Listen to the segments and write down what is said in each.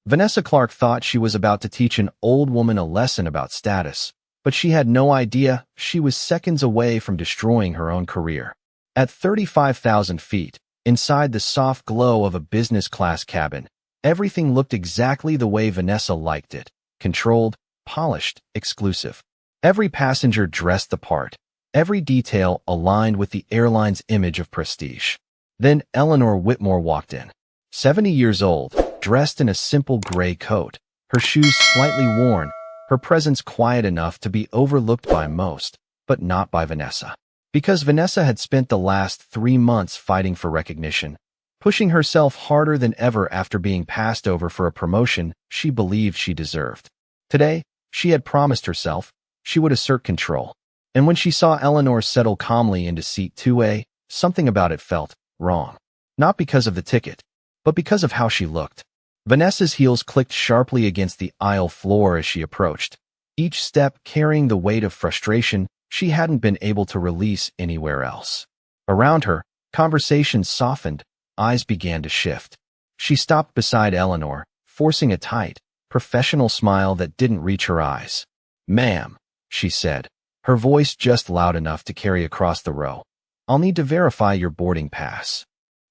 Vanessa Clark thought she was about to teach an old woman a lesson about status, but she had no idea she was seconds away from destroying her own career. At 35,000 feet, inside the soft glow of a business-class cabin, everything looked exactly the way Vanessa liked it: controlled, polished, exclusive. Every passenger dressed the part, every detail aligned with the airline's image of prestige. Then Eleanor Whitmore walked in. 70 years old, dressed in a simple gray coat, her shoes slightly worn, her presence quiet enough to be overlooked by most, but not by Vanessa. Because Vanessa had spent the last 3 months fighting for recognition, pushing herself harder than ever after being passed over for a promotion she believed she deserved. Today, she had promised herself she would assert control. And when she saw Eleanor settle calmly into seat 2A, something about it felt wrong. Not because of the ticket, but because of how she looked. Vanessa's heels clicked sharply against the aisle floor as she approached, each step carrying the weight of frustration she hadn't been able to release anywhere else. Around her, conversations softened, eyes began to shift. She stopped beside Eleanor, forcing a tight, professional smile that didn't reach her eyes. "Ma'am," she said, her voice just loud enough to carry across the row, "I'll need to verify your boarding pass."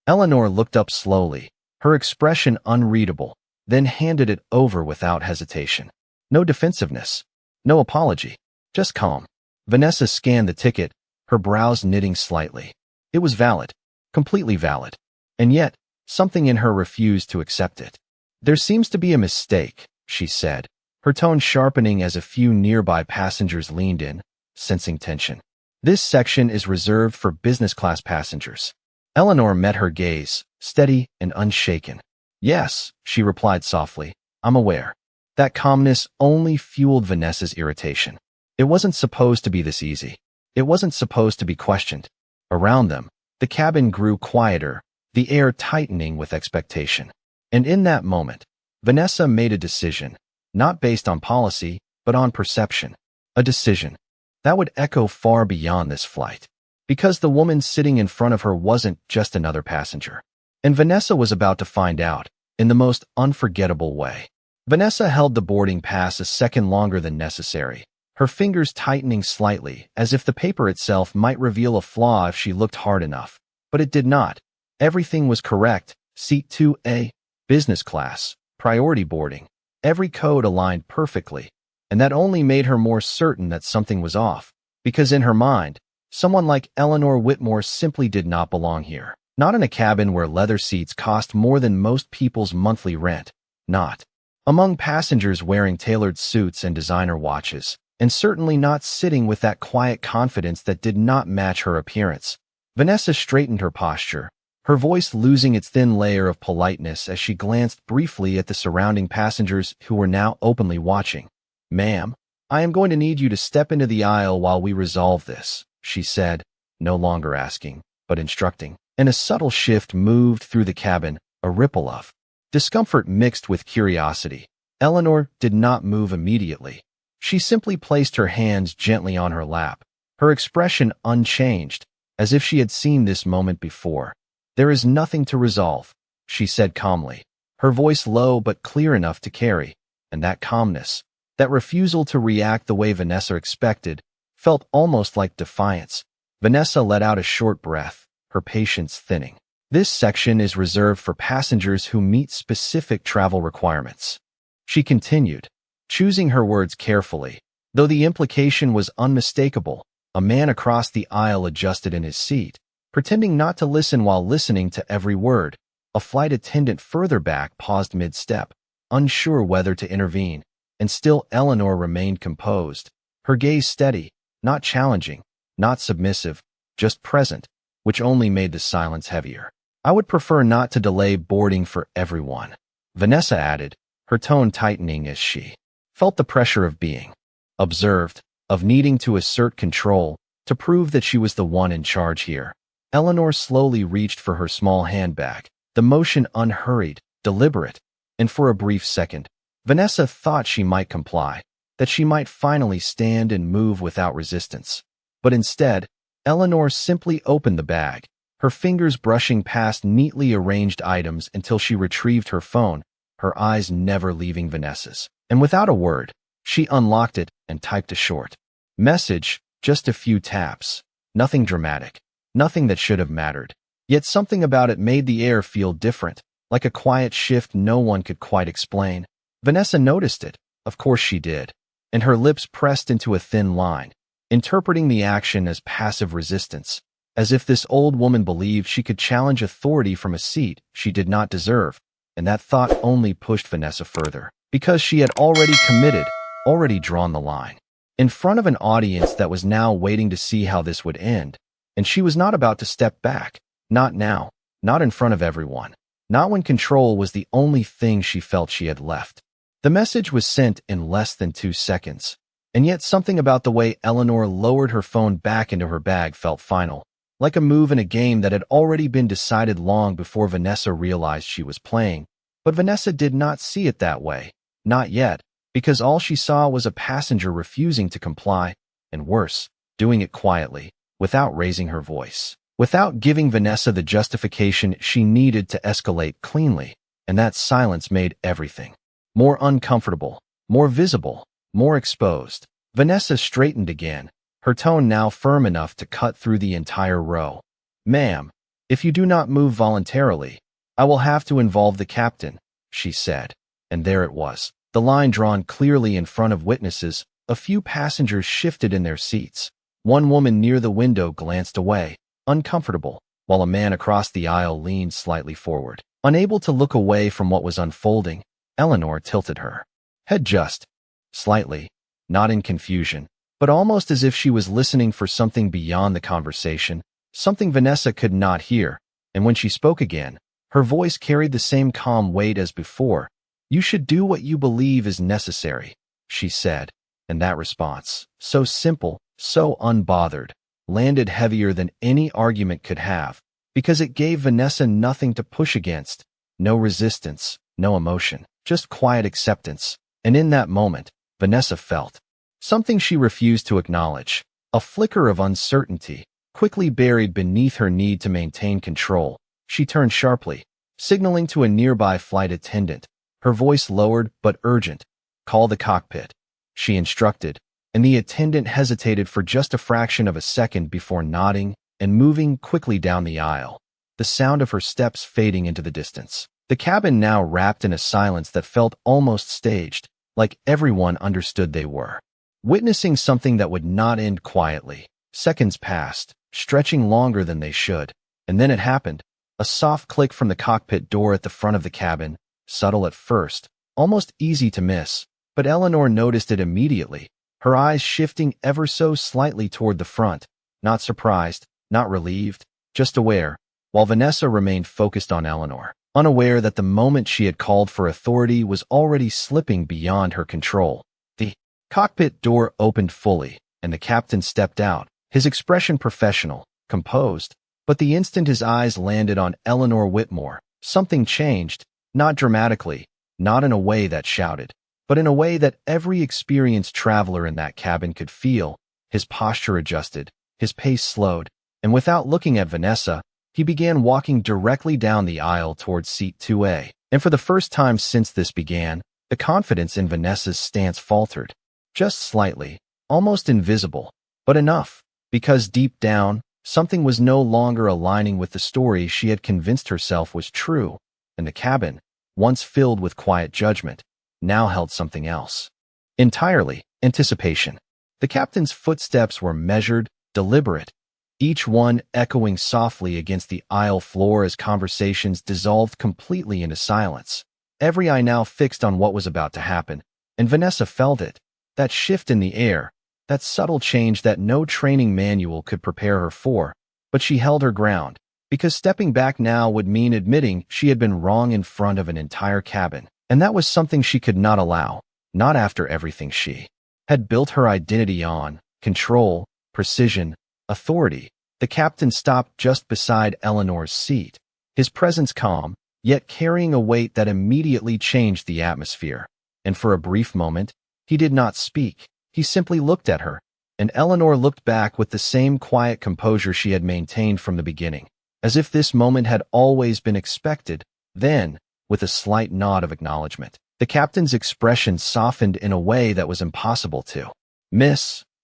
Eleanor looked up slowly, her expression unreadable, then handed it over without hesitation. No defensiveness, no apology, just calm. Vanessa scanned the ticket, her brows knitting slightly. It was valid, completely valid, and yet something in her refused to accept it. "There seems to be a mistake," she said, her tone sharpening as a few nearby passengers leaned in, sensing tension. "This section is reserved for business-class passengers." Eleanor met her gaze, steady and unshaken. "Yes," she replied softly, "I'm aware." That calmness only fueled Vanessa's irritation. It wasn't supposed to be this easy. It wasn't supposed to be questioned. Around them, the cabin grew quieter, the air tightening with expectation. And in that moment, Vanessa made a decision, not based on policy, but on perception. A decision that would echo far beyond this flight. Because the woman sitting in front of her wasn't just another passenger. And Vanessa was about to find out, in the most unforgettable way. Vanessa held the boarding pass a second longer than necessary, her fingers tightening slightly, as if the paper itself might reveal a flaw if she looked hard enough. But it did not. Everything was correct: seat 2A, business class, priority boarding. Every code aligned perfectly, and that only made her more certain that something was off, because in her mind, someone like Eleanor Whitmore simply did not belong here. Not in a cabin where leather seats cost more than most people's monthly rent. Not among passengers wearing tailored suits and designer watches, and certainly not sitting with that quiet confidence that did not match her appearance. Vanessa straightened her posture, her voice losing its thin layer of politeness as she glanced briefly at the surrounding passengers who were now openly watching. "Ma'am, I am going to need you to step into the aisle while we resolve this," she said, no longer asking, but instructing. And a subtle shift moved through the cabin, a ripple of discomfort mixed with curiosity. Eleanor did not move immediately. She simply placed her hands gently on her lap, her expression unchanged, as if she had seen this moment before. "There is nothing to resolve," she said calmly, her voice low but clear enough to carry, and that calmness, that refusal to react the way Vanessa expected, felt almost like defiance. Vanessa let out a short breath, her patience thinning. "This section is reserved for passengers who meet specific travel requirements," she continued, choosing her words carefully. Though the implication was unmistakable, a man across the aisle adjusted in his seat, pretending not to listen while listening to every word. A flight attendant further back paused mid-step, unsure whether to intervene, and still Eleanor remained composed, her gaze steady, not challenging, not submissive, just present, which only made the silence heavier. "I would prefer not to delay boarding for everyone," Vanessa added, her tone tightening as she felt the pressure of being observed, of needing to assert control, to prove that she was the one in charge here. Eleanor slowly reached for her small handbag, the motion unhurried, deliberate, and for a brief second, Vanessa thought she might comply, that she might finally stand and move without resistance. But instead, Eleanor simply opened the bag, her fingers brushing past neatly arranged items until she retrieved her phone, her eyes never leaving Vanessa's. And without a word, she unlocked it and typed a short message, just a few taps. Nothing dramatic, nothing that should have mattered. Yet something about it made the air feel different, like a quiet shift no one could quite explain. Vanessa noticed it, of course she did, and her lips pressed into a thin line, interpreting the action as passive resistance, as if this old woman believed she could challenge authority from a seat she did not deserve, and that thought only pushed Vanessa further, because she had already committed, already drawn the line. In front of an audience that was now waiting to see how this would end, and she was not about to step back, not now, not in front of everyone, not when control was the only thing she felt she had left. The message was sent in less than 2 seconds, and yet something about the way Eleanor lowered her phone back into her bag felt final, like a move in a game that had already been decided long before Vanessa realized she was playing. But Vanessa did not see it that way, not yet, because all she saw was a passenger refusing to comply, and worse, doing it quietly, without raising her voice, without giving Vanessa the justification she needed to escalate cleanly, and that silence made everything more uncomfortable, more visible, more exposed. Vanessa straightened again, her tone now firm enough to cut through the entire row. "Ma'am, if you do not move voluntarily, I will have to involve the captain," she said. And there it was, the line drawn clearly in front of witnesses. A few passengers shifted in their seats. One woman near the window glanced away, uncomfortable, while a man across the aisle leaned slightly forward. Unable to look away from what was unfolding, Eleanor tilted her head just slightly, not in confusion, but almost as if she was listening for something beyond the conversation, something Vanessa could not hear, and when she spoke again, her voice carried the same calm weight as before. "You should do what you believe is necessary," she said, and that response, so simple, so unbothered, landed heavier than any argument could have, because it gave Vanessa nothing to push against, no resistance, no emotion, just quiet acceptance. And in that moment, Vanessa felt something she refused to acknowledge, a flicker of uncertainty, quickly buried beneath her need to maintain control. She turned sharply, signaling to a nearby flight attendant, her voice lowered but urgent. "Call the cockpit," she instructed, and the attendant hesitated for just a fraction of a second before nodding and moving quickly down the aisle, the sound of her steps fading into the distance. The cabin now wrapped in a silence that felt almost staged, like everyone understood they were witnessing something that would not end quietly. Seconds passed, stretching longer than they should, and then it happened. A soft click from the cockpit door at the front of the cabin, subtle at first, almost easy to miss, but Eleanor noticed it immediately, her eyes shifting ever so slightly toward the front, not surprised, not relieved, just aware, while Vanessa remained focused on Eleanor, unaware that the moment she had called for authority was already slipping beyond her control. The cockpit door opened fully, and the captain stepped out, his expression professional, composed, but the instant his eyes landed on Eleanor Whitmore, something changed, not dramatically, not in a way that shouted, but in a way that every experienced traveler in that cabin could feel. His posture adjusted, his pace slowed, and without looking at Vanessa, he began walking directly down the aisle towards seat 2A. And for the first time since this began, the confidence in Vanessa's stance faltered. Just slightly, almost invisible, but enough, because deep down, something was no longer aligning with the story she had convinced herself was true, and the cabin, once filled with quiet judgment, now held something else. Entirely, anticipation. The captain's footsteps were measured, deliberate, each one echoing softly against the aisle floor as conversations dissolved completely into silence. Every eye now fixed on what was about to happen, and Vanessa felt it, that shift in the air, that subtle change that no training manual could prepare her for. But she held her ground, because stepping back now would mean admitting she had been wrong in front of an entire cabin, and that was something she could not allow, not after everything she had built her identity on: control, precision, authority. The captain stopped just beside Eleanor's seat, his presence calm, yet carrying a weight that immediately changed the atmosphere. And for a brief moment, he did not speak. He simply looked at her, and Eleanor looked back with the same quiet composure she had maintained from the beginning, as if this moment had always been expected. Then, with a slight nod of acknowledgement. The captain's expression softened in a way that was impossible to.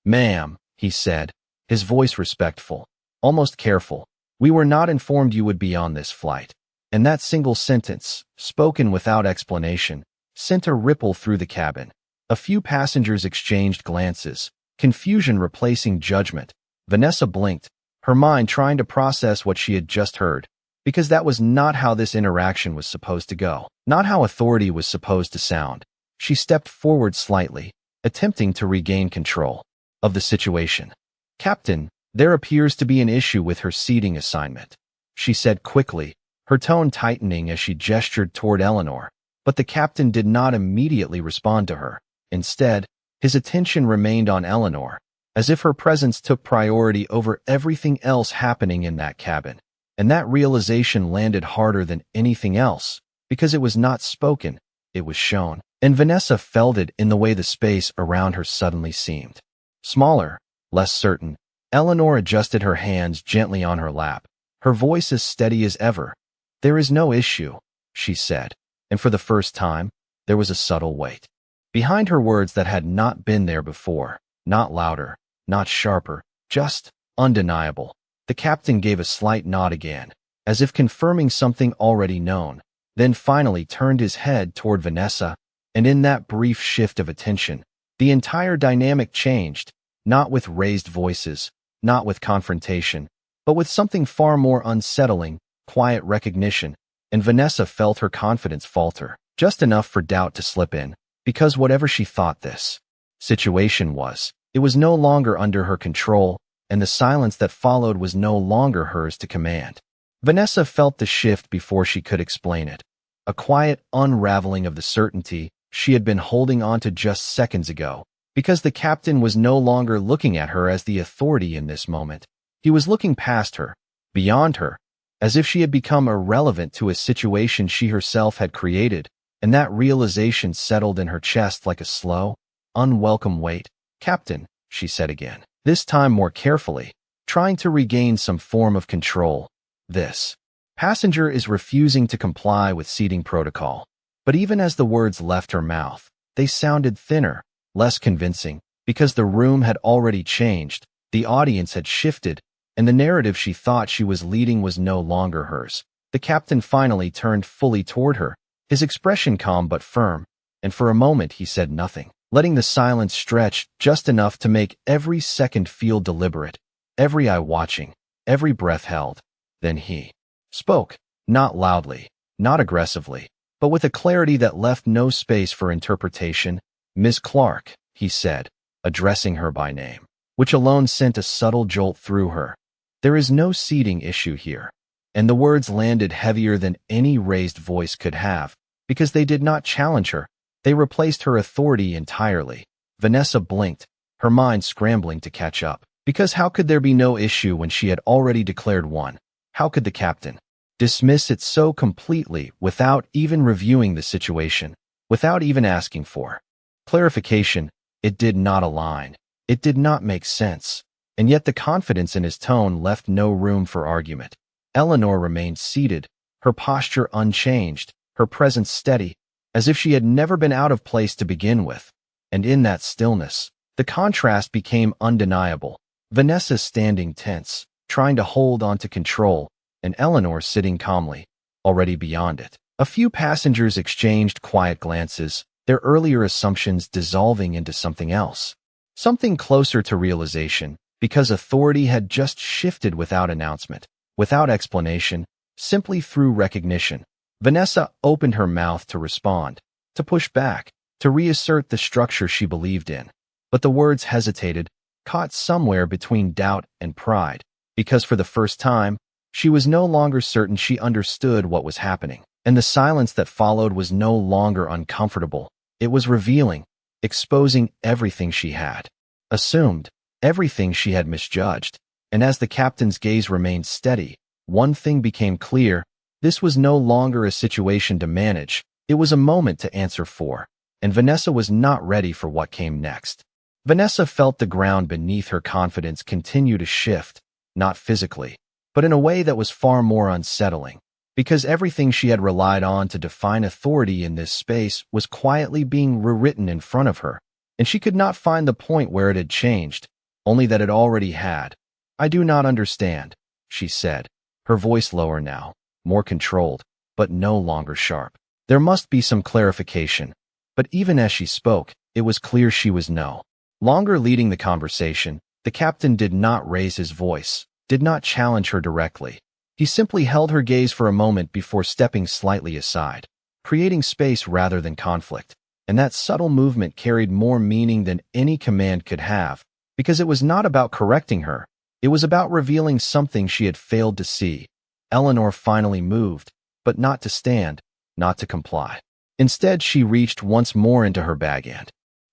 Ma'am, he said, his voice respectful, almost careful. We were not informed you would be on this flight. And that single sentence, spoken without explanation, sent a ripple through the cabin. A few passengers exchanged glances, confusion replacing judgment. Vanessa blinked, her mind trying to process what she had just heard, because that was not how this interaction was supposed to go, not how authority was supposed to sound. She stepped forward slightly, attempting to regain control of the situation. Captain, there appears to be an issue with her seating assignment, she said quickly, her tone tightening as she gestured toward Eleanor, but the captain did not immediately respond to her. Instead, his attention remained on Eleanor, as if her presence took priority over everything else happening in that cabin. And that realization landed harder than anything else, because it was not spoken, it was shown. And Vanessa felt it in the way the space around her suddenly seemed smaller, less certain. Eleanor adjusted her hands gently on her lap, her voice as steady as ever. There is no issue, she said, and for the first time, there was a subtle weight behind her words that had not been there before, not louder, not sharper, just undeniable. The captain gave a slight nod again, as if confirming something already known, then finally turned his head toward Vanessa, and in that brief shift of attention, the entire dynamic changed, not with raised voices, not with confrontation, but with something far more unsettling, quiet recognition, and Vanessa felt her confidence falter, just enough for doubt to slip in, because whatever she thought this situation was, it was no longer under her control, and the silence that followed was no longer hers to command. Vanessa felt the shift before she could explain it, a quiet unraveling of the certainty she had been holding on to just seconds ago, because the captain was no longer looking at her as the authority in this moment. He was looking past her, beyond her, as if she had become irrelevant to a situation she herself had created, and that realization settled in her chest like a slow, unwelcome weight. Captain, she said again, this time more carefully, trying to regain some form of control. This passenger is refusing to comply with seating protocol. But even as the words left her mouth, they sounded thinner, less convincing, because the room had already changed, the audience had shifted, and the narrative she thought she was leading was no longer hers. The captain finally turned fully toward her, his expression calm but firm, and for a moment he said nothing, letting the silence stretch just enough to make every second feel deliberate, every eye watching, every breath held. Then he spoke, not loudly, not aggressively, but with a clarity that left no space for interpretation. Miss Clark, he said, addressing her by name, which alone sent a subtle jolt through her. There is no seating issue here. And the words landed heavier than any raised voice could have, because they did not challenge her. They replaced her authority entirely. Vanessa blinked, her mind scrambling to catch up, because how could there be no issue when she had already declared one? How could the captain dismiss it so completely without even reviewing the situation, without even asking for clarification? It did not align. It did not make sense. And yet the confidence in his tone left no room for argument. Eleanor remained seated, her posture unchanged, her presence steady, as if she had never been out of place to begin with. And in that stillness, the contrast became undeniable. Vanessa standing tense, trying to hold on to control, and Eleanor sitting calmly, already beyond it. A few passengers exchanged quiet glances, their earlier assumptions dissolving into something else. Something closer to realization, because authority had just shifted without announcement, without explanation, simply through recognition. Vanessa opened her mouth to respond, to push back, to reassert the structure she believed in. But the words hesitated, caught somewhere between doubt and pride, because for the first time, she was no longer certain she understood what was happening, and the silence that followed was no longer uncomfortable. It was revealing, exposing everything she had assumed, everything she had misjudged. And as the captain's gaze remained steady, one thing became clear. This was no longer a situation to manage, it was a moment to answer for, and Vanessa was not ready for what came next. Vanessa felt the ground beneath her confidence continue to shift, not physically, but in a way that was far more unsettling. because everything she had relied on to define authority in this space was quietly being rewritten in front of her, and she could not find the point where it had changed, only that it already had. "I do not understand," she said, her voice lower now, more controlled, but no longer sharp. There must be some clarification, but even as she spoke, it was clear she was no longer leading the conversation. The captain did not raise his voice, did not challenge her directly. He simply held her gaze for a moment before stepping slightly aside, creating space rather than conflict. And that subtle movement carried more meaning than any command could have, because it was not about correcting her. It was about revealing something she had failed to see. Eleanor finally moved, but not to stand, not to comply. Instead, she reached once more into her bag and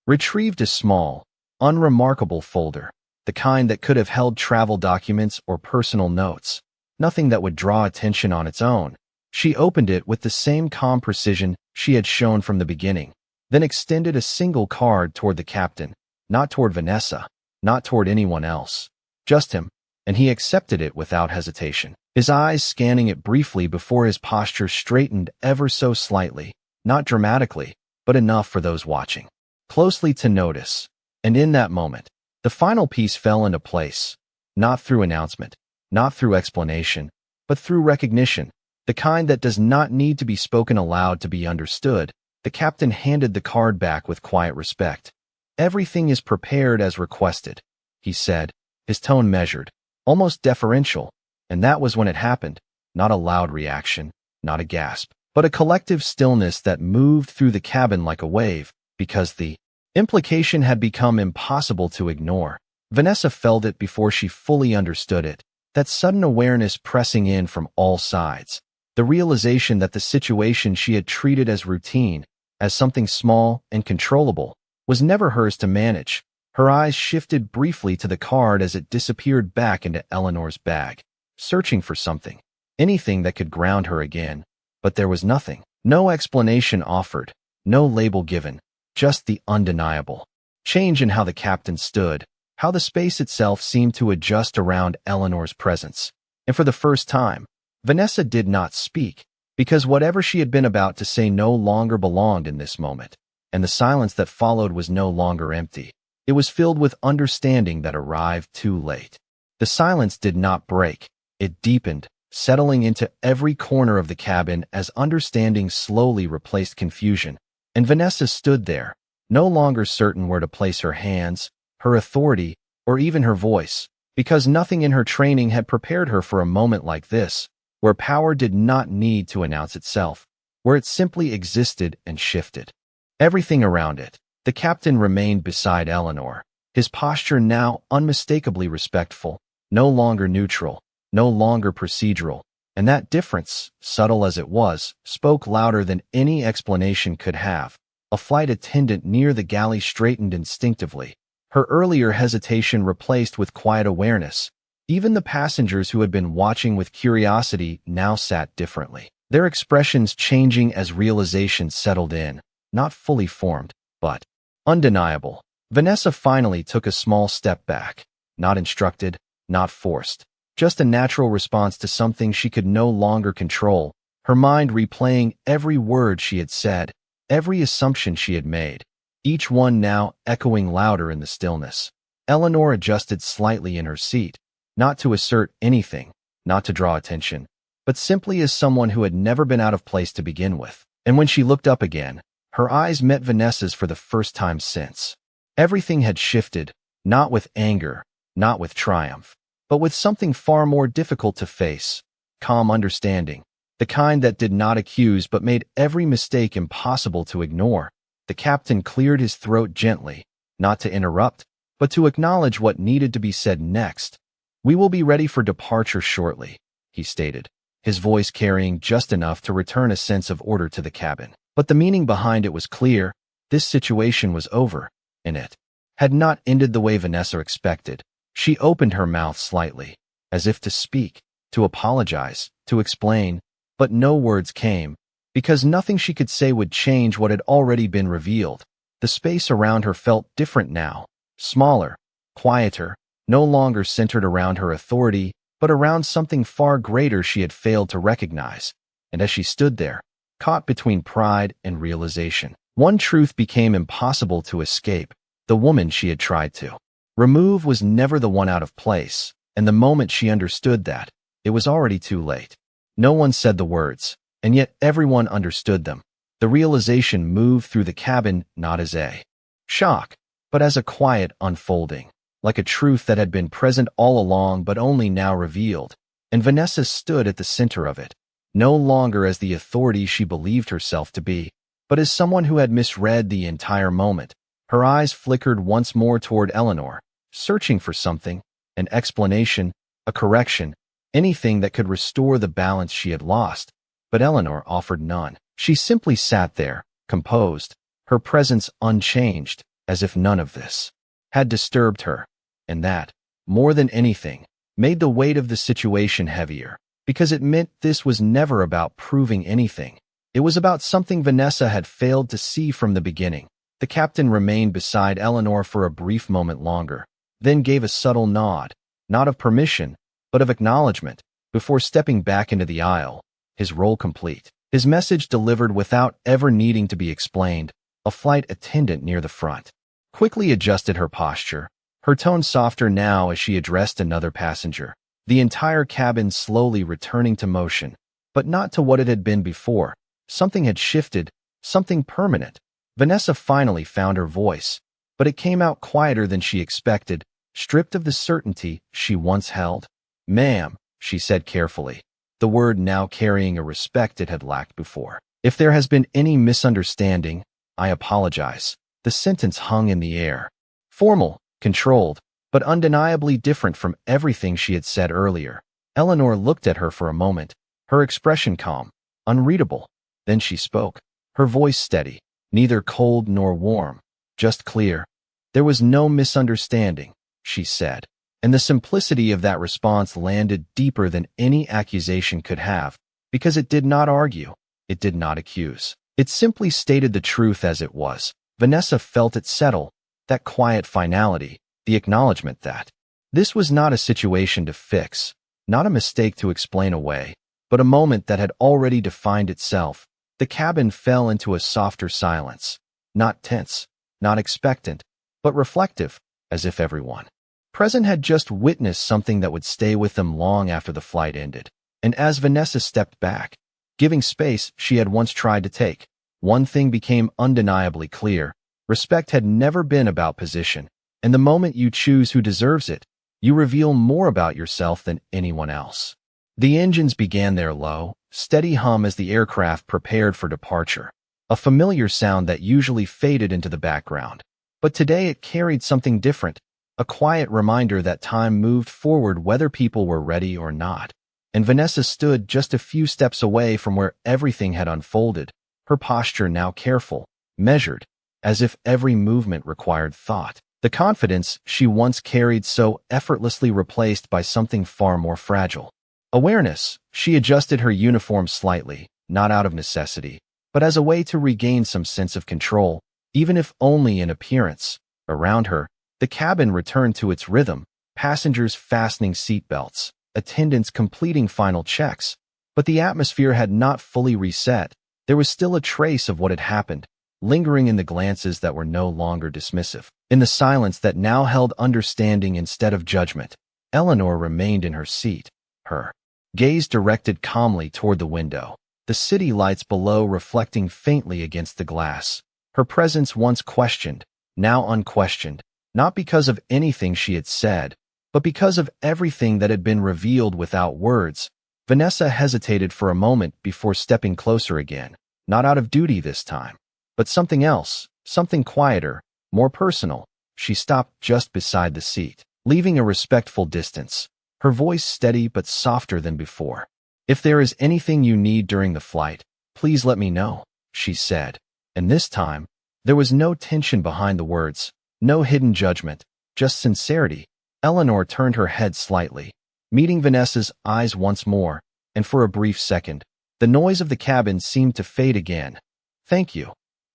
retrieved a small, unremarkable folder, the kind that could have held travel documents or personal notes, nothing that would draw attention on its own. She opened it with the same calm precision she had shown from the beginning, then extended a single card toward the captain, not toward Vanessa, not toward anyone else, just him, and he accepted it without hesitation, his eyes scanning it briefly before his posture straightened ever so slightly, not dramatically, but enough for those watching closely to notice. And in that moment, the final piece fell into place, not through announcement, not through explanation, but through recognition, the kind that does not need to be spoken aloud to be understood. The captain handed the card back with quiet respect. "Everything is prepared as requested," he said, his tone measured, almost deferential, and that was when it happened, not a loud reaction, not a gasp, but a collective stillness that moved through the cabin like a wave, because the implication had become impossible to ignore. Vanessa felt it before she fully understood it, that sudden awareness pressing in from all sides, the realization that the situation she had treated as routine, as something small and controllable, was never hers to manage. Her eyes shifted briefly to the card as it disappeared back into Eleanor's bag, searching for something, anything that could ground her again. But there was nothing, no explanation offered, no label given, just the undeniable change in how the captain stood, how the space itself seemed to adjust around Eleanor's presence. And for the first time, Vanessa did not speak, because whatever she had been about to say no longer belonged in this moment, and the silence that followed was no longer empty. It was filled with understanding that arrived too late. The silence did not break. It deepened, settling into every corner of the cabin as understanding slowly replaced confusion. And Vanessa stood there, no longer certain where to place her hands, her authority, or even her voice, because nothing in her training had prepared her for a moment like this, where power did not need to announce itself, where it simply existed and shifted everything around it. The captain remained beside Eleanor, his posture now unmistakably respectful, no longer neutral, no longer procedural, and that difference, subtle as it was, spoke louder than any explanation could have. A flight attendant near the galley straightened instinctively, her earlier hesitation replaced with quiet awareness. Even the passengers who had been watching with curiosity now sat differently, their expressions changing as realization settled in, not fully formed, but undeniable. Vanessa finally took a small step back, not instructed, not forced, just a natural response to something she could no longer control, her mind replaying every word she had said, every assumption she had made, each one now echoing louder in the stillness. Eleanor adjusted slightly in her seat, not to assert anything, not to draw attention, but simply as someone who had never been out of place to begin with. And when she looked up again, her eyes met Vanessa's for the first time since. Everything had shifted, not with anger, not with triumph, but with something far more difficult to face, calm understanding, the kind that did not accuse but made every mistake impossible to ignore. The captain cleared his throat gently, not to interrupt, but to acknowledge what needed to be said next. "We will be ready for departure shortly," he stated, his voice carrying just enough to return a sense of order to the cabin. But the meaning behind it was clear. This situation was over, and it had not ended the way Vanessa expected. She opened her mouth slightly, as if to speak, to apologize, to explain, but no words came, because nothing she could say would change what had already been revealed. The space around her felt different now, smaller, quieter, no longer centered around her authority, but around something far greater she had failed to recognize. And as she stood there, caught between pride and realization, one truth became impossible to escape: the woman she had tried to remove was never the one out of place, and the moment she understood that, it was already too late. No one said the words, and yet everyone understood them. The realization moved through the cabin not as a shock, but as a quiet unfolding, like a truth that had been present all along but only now revealed. And Vanessa stood at the center of it, no longer as the authority she believed herself to be, but as someone who had misread the entire moment. Her eyes flickered once more toward Eleanor, searching for something, an explanation, a correction, anything that could restore the balance she had lost. But Eleanor offered none. She simply sat there, composed, her presence unchanged, as if none of this had disturbed her. And that, more than anything, made the weight of the situation heavier, because it meant this was never about proving anything. It was about something Vanessa had failed to see from the beginning. The captain remained beside Eleanor for a brief moment longer, then gave a subtle nod, not of permission, but of acknowledgement, before stepping back into the aisle, his role complete, his message delivered without ever needing to be explained. A flight attendant near the front quickly adjusted her posture, her tone softer now as she addressed another passenger. The entire cabin slowly returning to motion, but not to what it had been before. Something had shifted, something permanent. Vanessa finally found her voice, but it came out quieter than she expected, stripped of the certainty she once held. "Ma'am," she said carefully, the word now carrying a respect it had lacked before. "If there has been any misunderstanding, I apologize." The sentence hung in the air. Formal, controlled, but undeniably different from everything she had said earlier. Eleanor looked at her for a moment, her expression calm, unreadable. Then she spoke, her voice steady, neither cold nor warm, just clear. "There was no misunderstanding," she said, and the simplicity of that response landed deeper than any accusation could have, because it did not argue, it did not accuse. It simply stated the truth as it was. Vanessa felt it settle, that quiet finality, the acknowledgement that this was not a situation to fix, not a mistake to explain away, but a moment that had already defined itself. The cabin fell into a softer silence, not tense, not expectant, but reflective, as if everyone present had just witnessed something that would stay with them long after the flight ended. And as Vanessa stepped back, giving space she had once tried to take, one thing became undeniably clear: respect had never been about position, and the moment you choose who deserves it, you reveal more about yourself than anyone else. The engines began their low, steady hum as the aircraft prepared for departure, a familiar sound that usually faded into the background. But today it carried something different, a quiet reminder that time moved forward whether people were ready or not. And Vanessa stood just a few steps away from where everything had unfolded, her posture now careful, measured, as if every movement required thought. The confidence she once carried so effortlessly replaced by something far more fragile. Awareness. She adjusted her uniform slightly, not out of necessity, but as a way to regain some sense of control, even if only in appearance. Around her, the cabin returned to its rhythm, passengers fastening seatbelts, attendants completing final checks. But the atmosphere had not fully reset. There was still a trace of what had happened, lingering in the glances that were no longer dismissive, in the silence that now held understanding instead of judgment. Eleanor remained in her seat, her gaze directed calmly toward the window, the city lights below reflecting faintly against the glass. Her presence once questioned, now unquestioned, not because of anything she had said, but because of everything that had been revealed without words. Vanessa hesitated for a moment before stepping closer again, not out of duty this time, but something else, something quieter, more personal. She stopped just beside the seat, leaving a respectful distance, her voice steady but softer than before. "If there is anything you need during the flight, please let me know," she said. And this time, there was no tension behind the words, no hidden judgment, just sincerity. Eleanor turned her head slightly, meeting Vanessa's eyes once more, and for a brief second, the noise of the cabin seemed to fade again. "Thank you,"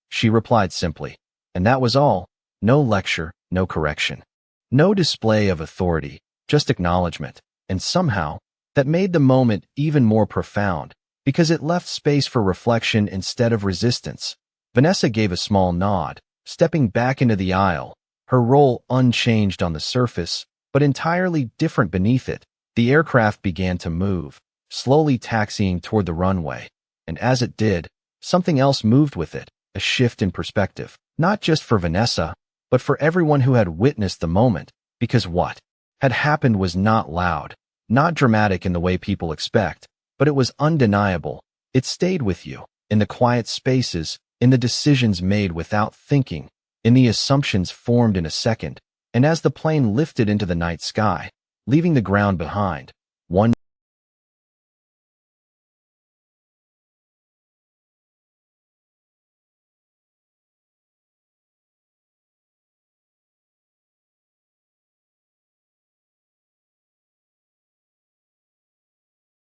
she replied simply. And that was all. No lecture, no correction, no display of authority, just acknowledgement. And somehow, that made the moment even more profound. because it left space for reflection instead of resistance. Vanessa gave a small nod, stepping back into the aisle, her role unchanged on the surface, but entirely different beneath it. The aircraft began to move, slowly taxiing toward the runway. And as it did, something else moved with it, a shift in perspective. Not just for Vanessa, but for everyone who had witnessed the moment, because what had happened was not loud, not dramatic in the way people expect, but it was undeniable. It stayed with you, in the quiet spaces, in the decisions made without thinking, in the assumptions formed in a second, and as the plane lifted into the night sky, leaving the ground behind, one